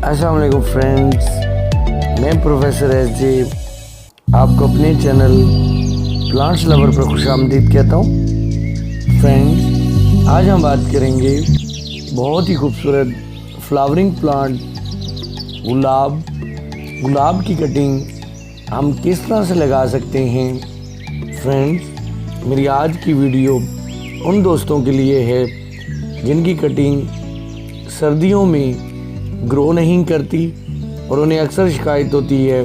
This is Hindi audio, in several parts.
अस्सलाम वालेकुम फ्रेंड्स, मैं प्रोफेसर एस.जे. आपको अपने चैनल प्लांट्स लवर पर खुशामदीद कहता हूँ। फ्रेंड्स, आज हम बात करेंगे बहुत ही खूबसूरत फ्लावरिंग प्लांट गुलाब की कटिंग हम किस तरह से लगा सकते हैं। फ्रेंड्स, मेरी आज की वीडियो उन दोस्तों के लिए है जिनकी कटिंग सर्दियों में ग्रो नहीं करती और उन्हें अक्सर शिकायत होती है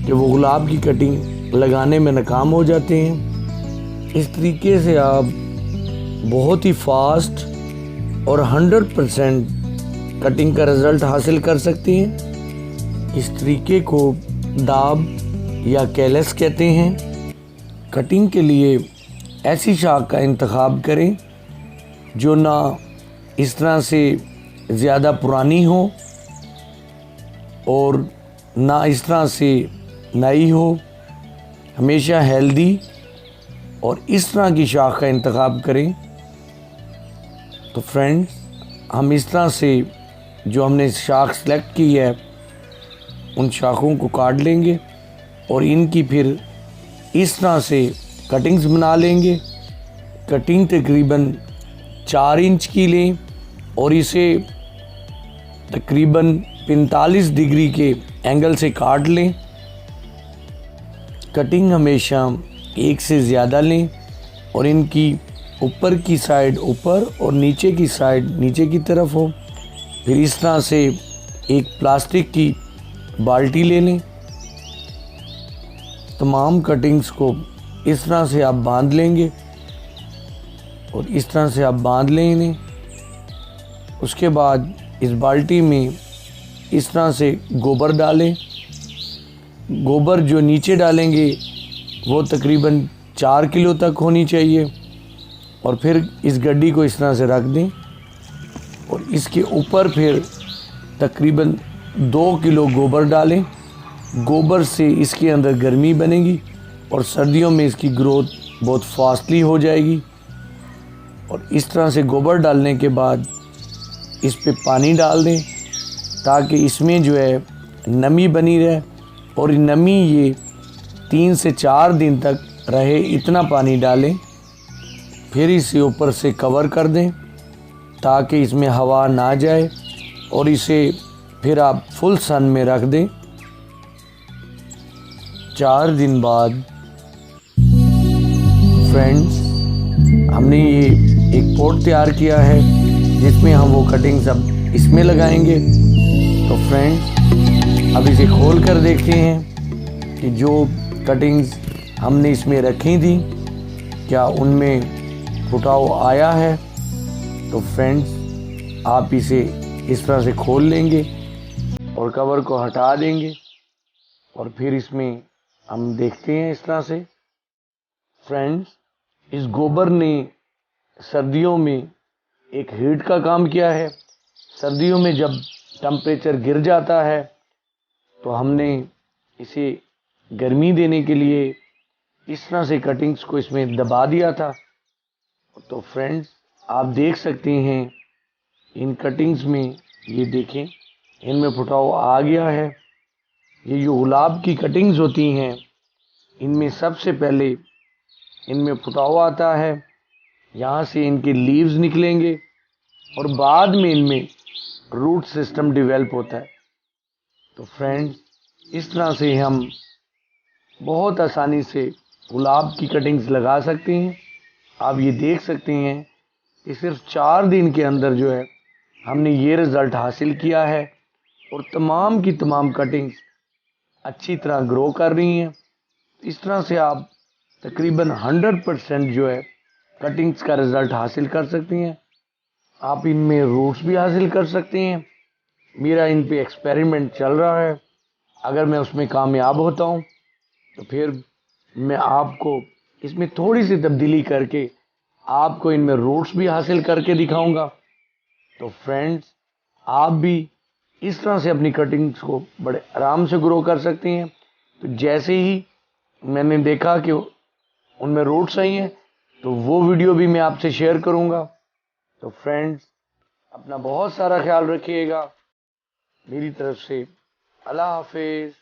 कि वो गुलाब की कटिंग लगाने में नाकाम हो जाते हैं। इस तरीके से आप बहुत ही फास्ट और 100% कटिंग का रिज़ल्ट हासिल कर सकते हैं। इस तरीके को दाब या कैलस कहते हैं। कटिंग के लिए ऐसी शाख का इंतखाब करें जो ना इस तरह से ज़्यादा पुरानी हो और ना इस तरह से नई हो, हमेशा हेल्दी और इस तरह की शाख का इंतखाब करें। तो फ्रेंड्स, हम इस तरह से जो हमने शाख सेलेक्ट की है उन शाखों को काट लेंगे और इनकी फिर इस तरह से कटिंग्स बना लेंगे। कटिंग तकरीबन 4 इंच की लें और इसे तकरीबन 45 डिग्री के एंगल से काट लें। कटिंग हमेशा एक से ज़्यादा लें और इनकी ऊपर की साइड ऊपर और नीचे की साइड नीचे की तरफ हो। फिर इस तरह से एक प्लास्टिक की बाल्टी ले लें। तमाम कटिंग्स को इस तरह से आप बांध लेंगे और इस तरह से आप बांध लें इन्हें। उसके बाद इस बाल्टी में इस तरह से गोबर डालें। गोबर जो नीचे डालेंगे वो तकरीबन 4 किलो तक होनी चाहिए और फिर इस गड्डी को इस तरह से रख दें और इसके ऊपर फिर तकरीबन 2 किलो गोबर डालें। गोबर से इसके अंदर गर्मी बनेगी और सर्दियों में इसकी ग्रोथ बहुत फास्टली हो जाएगी। और इस तरह से गोबर डालने के बाद इस पे पानी डाल दें ताकि इसमें जो है नमी बनी रहे और नमी ये 3 से 4 दिन तक रहे, इतना पानी डालें। फिर इसे ऊपर से कवर कर दें ताकि इसमें हवा ना जाए और इसे फिर आप फुल सन में रख दें। 4 दिन बाद फ्रेंड्स, हमने ये एक पॉट तैयार किया है जिसमें हम वो कटिंग्स अब इसमें लगाएंगे। तो फ्रेंड्स, अब इसे खोल कर देखते हैं कि जो कटिंग्स हमने इसमें रखी थी क्या उनमें फुटाव आया है। तो फ्रेंड्स, आप इसे इस तरह से खोल लेंगे और कवर को हटा देंगे और फिर इसमें हम देखते हैं इस तरह से। फ्रेंड्स, इस गोबर ने सर्दियों में एक हीट का काम किया है। सर्दियों में जब टेम्परेचर गिर जाता है तो हमने इसे गर्मी देने के लिए इस तरह से कटिंग्स को इसमें दबा दिया था। तो फ्रेंड्स, आप देख सकते हैं इन कटिंग्स में, ये देखें इनमें फुटाव आ गया है। ये जो गुलाब की कटिंग्स होती हैं इनमें सबसे पहले इनमें फुटाव आता है, यहाँ से इनके लीव्स निकलेंगे और बाद में इनमें रूट सिस्टम डेवलप होता है। तो फ्रेंड्स, इस तरह से हम बहुत आसानी से गुलाब की कटिंग्स लगा सकते हैं। आप ये देख सकते हैं कि सिर्फ 4 दिन के अंदर जो है हमने ये रिज़ल्ट हासिल किया है और तमाम की तमाम कटिंग्स अच्छी तरह ग्रो कर रही हैं। इस तरह से आप तकरीबन 100% जो है कटिंग्स का रिज़ल्ट हासिल कर सकते हैं। आप इनमें रूट्स भी हासिल कर सकते हैं। मेरा इन पे एक्सपेरिमेंट चल रहा है। अगर मैं उसमें कामयाब होता हूँ तो फिर मैं आपको इसमें थोड़ी सी तब्दीली करके आपको इनमें रूट्स भी हासिल करके दिखाऊंगा। तो फ्रेंड्स, आप भी इस तरह से अपनी कटिंग्स को बड़े आराम से ग्रो कर सकते हैं। तो जैसे ही मैंने देखा कि उनमें रूट्स आई हैं तो वो वीडियो भी मैं आपसे शेयर करूंगा। तो फ्रेंड्स, अपना बहुत सारा ख्याल रखिएगा। मेरी तरफ से अल्लाह हाफिज।